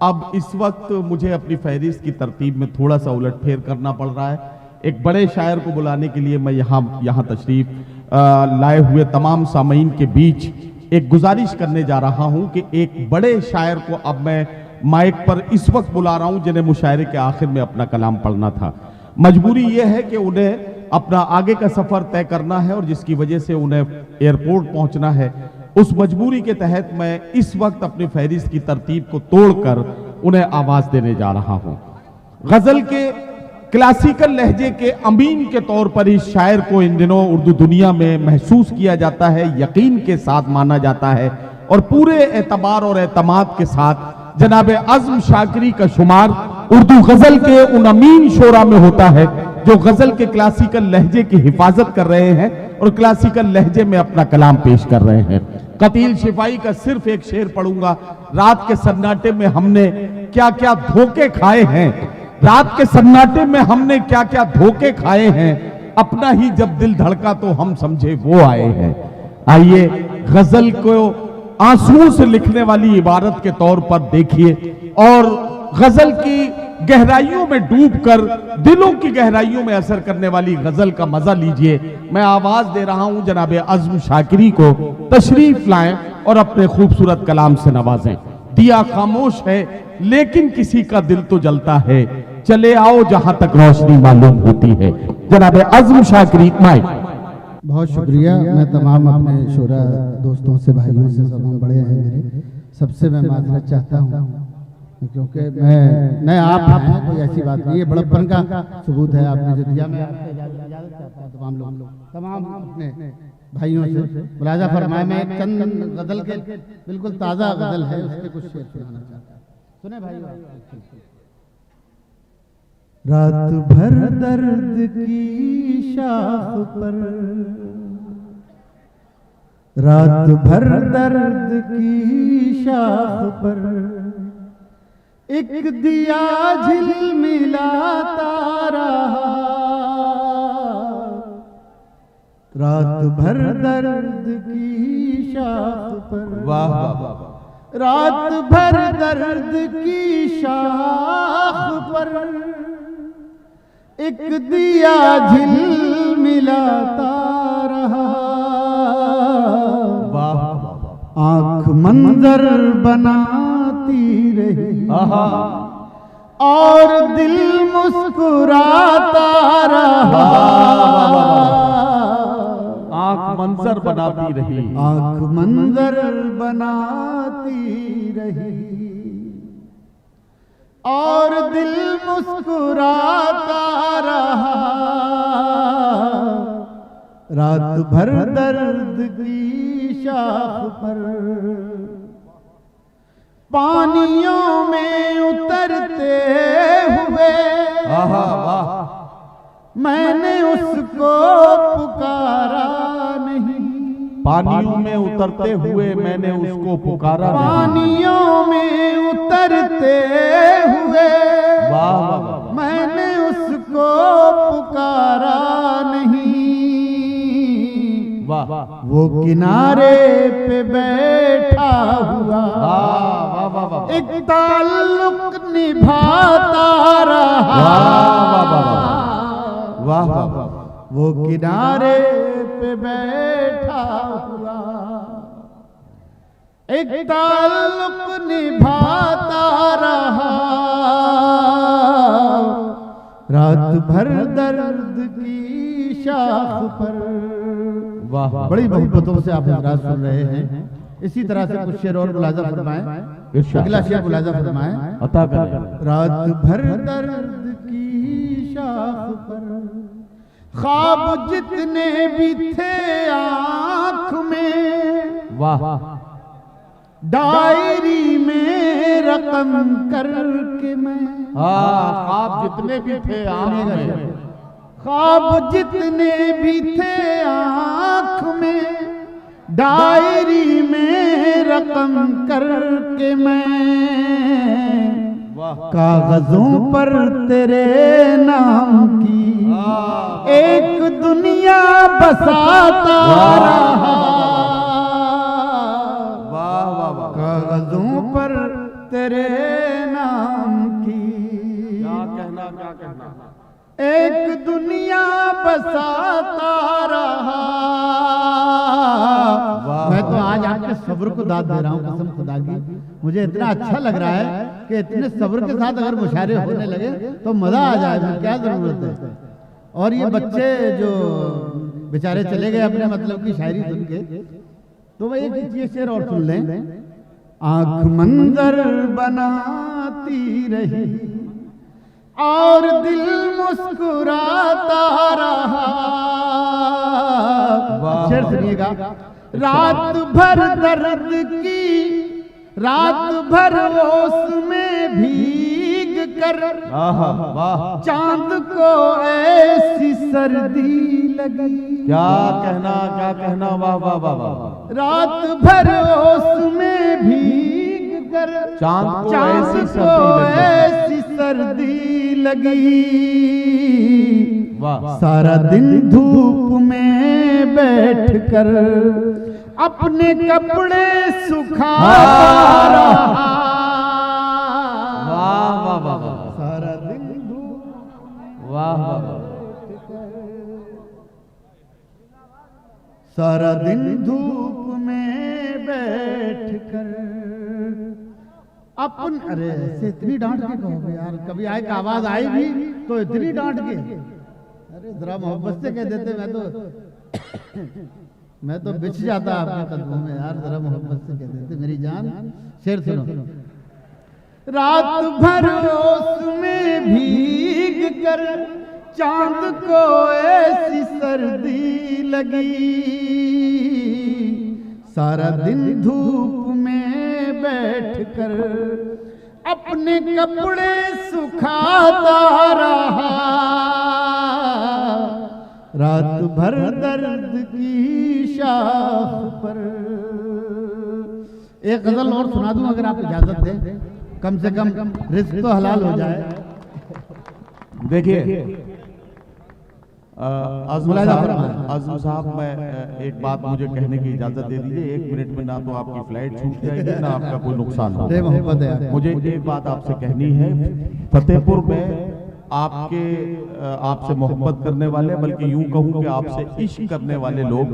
अब इस वक्त मुझे अपनी फहरिस्त की तरतीब में थोड़ा सा उलटफेर करना पड़ रहा है। एक बड़े शायर को बुलाने के लिए मैं यहाँ तशरीफ लाए हुए तमाम सामीन के बीच एक गुजारिश करने जा रहा हूं कि एक बड़े शायर को अब मैं माइक पर इस वक्त बुला रहा हूं जिन्हें मुशायरे के आखिर में अपना कलाम पढ़ना था। मजबूरी यह है कि उन्हें अपना आगे का सफर तय करना है और जिसकी वजह से उन्हें एयरपोर्ट पहुंचना है। उस मजबूरी के तहत मैं इस वक्त अपनी फहरिस्त की तरतीब को तोड़कर उन्हें आवाज देने जा रहा हूं। गजल के क्लासिकल लहजे के अमीन के तौर पर इस शायर को इन दिनों उर्दू दुनिया में महसूस किया जाता है, यकीन के साथ माना जाता है और पूरे एतबार और एतमाद के साथ जनाब अज़्म शाकिरी का शुमार उर्दू गजल के उन अमीन शोरा में होता है जो गजल के क्लासिकल लहजे की हिफाजत कर रहे हैं और क्लासिकल लहजे में अपना कलाम पेश कर रहे हैं। कतील शिफाई का सिर्फ एक शेर पढ़ूंगा। रात के सन्नाटे में हमने क्या क्या धोखे खाए हैं, रात के सन्नाटे में हमने क्या क्या धोखे खाए हैं, अपना ही जब दिल धड़का तो हम समझे वो आए हैं। आइए गजल को आंसुओं से लिखने वाली इबारत के तौर पर देखिए और गजल की गहराइयों में डूबकर दिलों की गहराइयों में असर करने वाली गजल का मजा लीजिए। मैं आवाज दे रहा हूं जनाब अज़्म शाकिरी को, तशरीफ लाएं और अपने खूबसूरत कलाम से नवाजें। दिया खामोश है लेकिन किसी का दिल तो जलता है, चले आओ जहां तक रोशनी मालूम होती है। जनाब अज़्म शाकिरी माइक। बहुत शुक्रिया। मैं तमाम अपने शोरा दोस्तों से, भाइयों से, सब बड़े हैं मेरे, सबसे मैं माजरत चाहता हूँ क्योंकि मैं आप हैं, कोई ऐसी बात नहीं है, बड़प्पन का सबूत है आपने जो दिया। मैं आपसे इजाजत चाहता हूँ तमाम अपने भाइयों से मुलाजा फरमाए। मैं एक चंद गजल के बिल्कुल ताज़ा गजल है उसके कुछ शेर सुनाना चाहता हूँ। सुने भाई। रात भर दर्द की शाख पर, रात भर दर्द की शाख पर एक दिया झिलमिलाता रहा, रात भर दर्द की शाख पर, वाह वाह, रात भर दर्द की शाख पर एक दिया झिलमिलाता रहा। आंख मंजर बनाती रही और दिल मुस्कुराता रहा। आंख मंजर बनाती रही, आंख मंजर बनाती रही और दिल मुस्कुराता रहा। रात भर दर्द की शाख पर पानियों में उतरते हुए मैंने उसको पुकारा नहीं। पानियों में उतरते हुए मैंने उसको पुकारा नहीं। पानियों में उतरते हुए मैंने उसको पुकारा नहीं। वो किनारे पे बैठा हुआ एक ताल्लुक निभाता रहा। वो किनारे पे बैठा हुआ एक ताल्लुक निभाता रहा। रात भर दर्द की शाख पर। बड़ी मोहब्बतों से आप हजरात सुन रहे हैं। इसी तरह से कुछ शेर और मुलाजा फरमाएं। अगला शेर मुलाजा फरमाएं। रात भर दर्द की शाख पर ख्वाब जितने भी थे आँख में, डायरी में रकम करके मैं। ख्वाब जितने भी थे आँख में, ख्वाब जितने भी थे आँख में, डायरी में रकम करके मैं कागजों पर तेरे नाम की एक दुनिया बसाता रहा। कागजों पर तेरे क्या कहना। एक दुनिया बसाता रहा। मैं तो आज आपके सब्र को दाद दे रहा हूँ, कसम खुदा की। मुझे इतना अच्छा लग रहा है कि इतने सब्र के साथ अगर मुशायरे होने लगे तो मजा आ जाए, फिर क्या जरूरत है। और ये बच्चे जो बेचारे चले गए अपने मतलब की शायरी सुन के, तो वह एक ये शेर और सुन लें। आंख मंजर बनाती रही और दिल मुस्कुराता रहा। शेर सुनिएगा। रात भर दर्द की, रात भर ओस में भीग कर चांद को ऐसी सर्दी लगी। क्या कहना, वाह वाह वाह वाह। रात भर ओस में भीग कर चांद को ऐसी सर्दी लगी। वाह। सारा दिन धूप में बैठकर अपने कपड़े सुखाता रहा। वाह वाह वाह वाह। सारा दिन धूप, वाह वाह वाह। सारा दिन धूप में बैठकर अपन, अरे ऐसे इतनी डांट के कहोगे यार, कभी आए कि आवाज आई भी तो इतनी डांट के, अरे जरा मोहब्बत से कह देते। मैं तो बिछ जाता आपके कदमों में यार, जरा मोहब्बत से कह देते मेरी जान। शेर सुनो। रात भर ओस में भीग कर चांद को ऐसी सर्दी लगी। सारा दिन धूप में बैठकर अपने कपड़े सुखाता रहा। रात भर दर्द की शाख पर। एक गजल और सुना दूं अगर आप इजाजत दें, कम से कम रिस्क तो हलाल हो जाए। देखिए आज़म साहब, मैं एक बात मुझे कहने की इजाजत दे दीजिए। 1 मिनट में ना तो आपकी फ्लाइट छूट जाएगी ना आपका कोई नुकसान होगा। मुझे एक बात आपसे कहनी है। फतेहपुर में आपसे मोहब्बत करने वाले, बल्कि यूं कहूं कि आपसे इश्क करने वाले लोग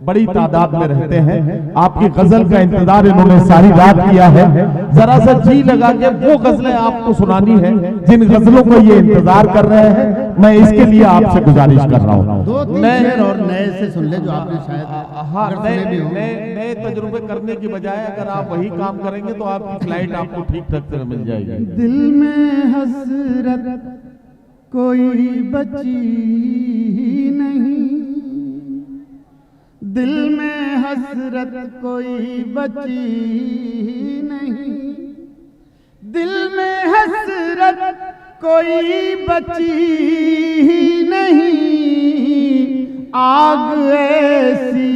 बड़ी तादाद में रहते हैं। आपकी गजल का इंतजार इन्होंने सारी रात किया है। जरा सा जी लगा के वो गजलें आपको सुनानी है जिन गजलों को ये इंतजार कर रहे हैं। मैं इसके लिए आपसे गुजारिश कर रहा हूँ। 2-3 शेर और नए से सुन ले जो आपने शायद नए तजुर्बे करने की बजाय अगर आप वही काम करेंगे तो आपकी फ्लाइट आपको ठीक ठाक से मिल जाएगी। दिल में हसरत कोई बची नहीं, दिल में हसरत कोई बची नहीं, दिल में हसरत कोई बची नहीं। आग ऐसी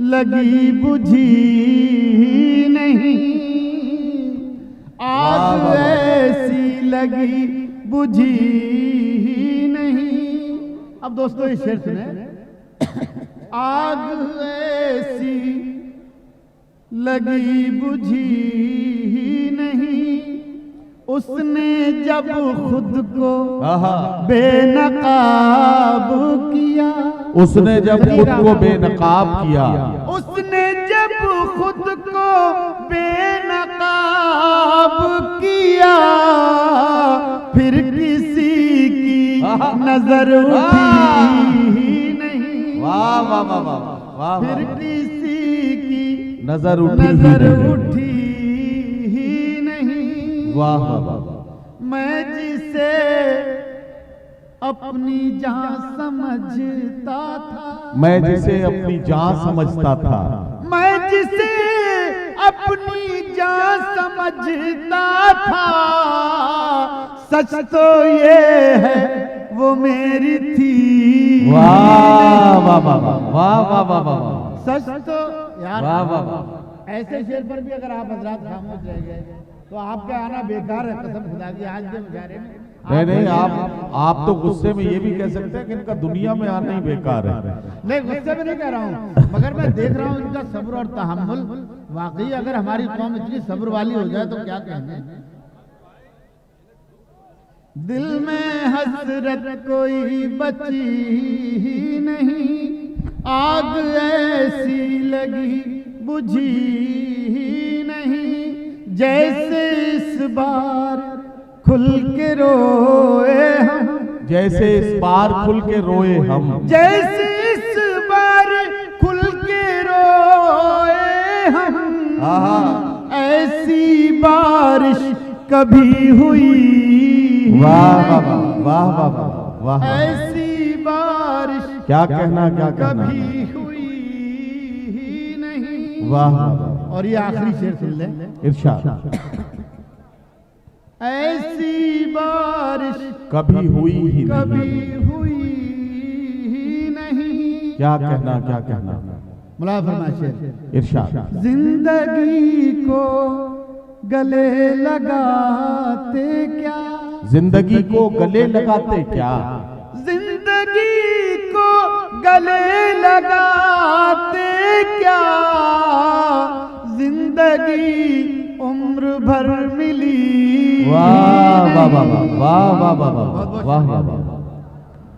लगी बुझी नहीं, आग ऐसी लगी बुझी नहीं। अब दोस्तों ये शेर सुने। आग ऐसी लगी बुझी नहीं, उसने जब खुद को बेनकाब किया, उसने जब खुद को बेनकाब किया, उसने जब खुद को बेनकाब किया, फिर किसी की नजर उठी नहीं। वाह वाह वाह वाह। फिर किसी की नजर उठी ही नहीं। वाह वाह वाह। मैं जिसे अपनी जान समझता था, मैं जिसे अपनी जान समझता था, मैं जिसे अपनी जान समझता था, सच तो ये है वो मेरी थी। वाह वाह वाह वाह वाह वाह वाह। सच तो यार, वाह वाह वाह। ऐसे शेर पर भी अगर आप हजरात खामोश रह गए तो आपका आना बेकार है, कसम खुदा की। आज के मुजाहरे में नहीं, आप तो गुस्से में ये भी कह सकते हैं कि इनका दुनिया में आना ही बेकार है। नहीं, गुस्से में नहीं कह रहा हूँ, मगर मैं देख रहा हूँ इनका सब्र और तहम्मुल। वाकई अगर हमारी कौम इतनी सब्र वाली हो जाए तो क्या कहने। दिल में हसरत कोई बची ही नहीं, आग ऐसी लगी बुझी ही नहीं। जैसे इस बार खुल के रोए हम, जैसे इस बार खुल के रोए हम, जैसे इस बार खुल के रोए हम, ऐसी बारिश कभी हुई वाह वाह वाह वाह वाह वाह, ऐसी बारिश क्या कहना क्या कहना, कभी हुई ही नहीं। वाह वाह। और ये आखिरी शेर सुन ले, इरशाद। ऐसी बारिश कभी हुई ही नहीं, कभी हुई ही नहीं। क्या कहना क्या कहना, मुला फरमा शेर, इरशाद। जिंदगी को गले लगाते क्या, जिंदगी को गले लगाते क्या, जिंदगी को गले लगाते क्या, जिंदगी उम्र भर मिली। वाह वाह वाह वाह वाह वाह वाह वाह वाह।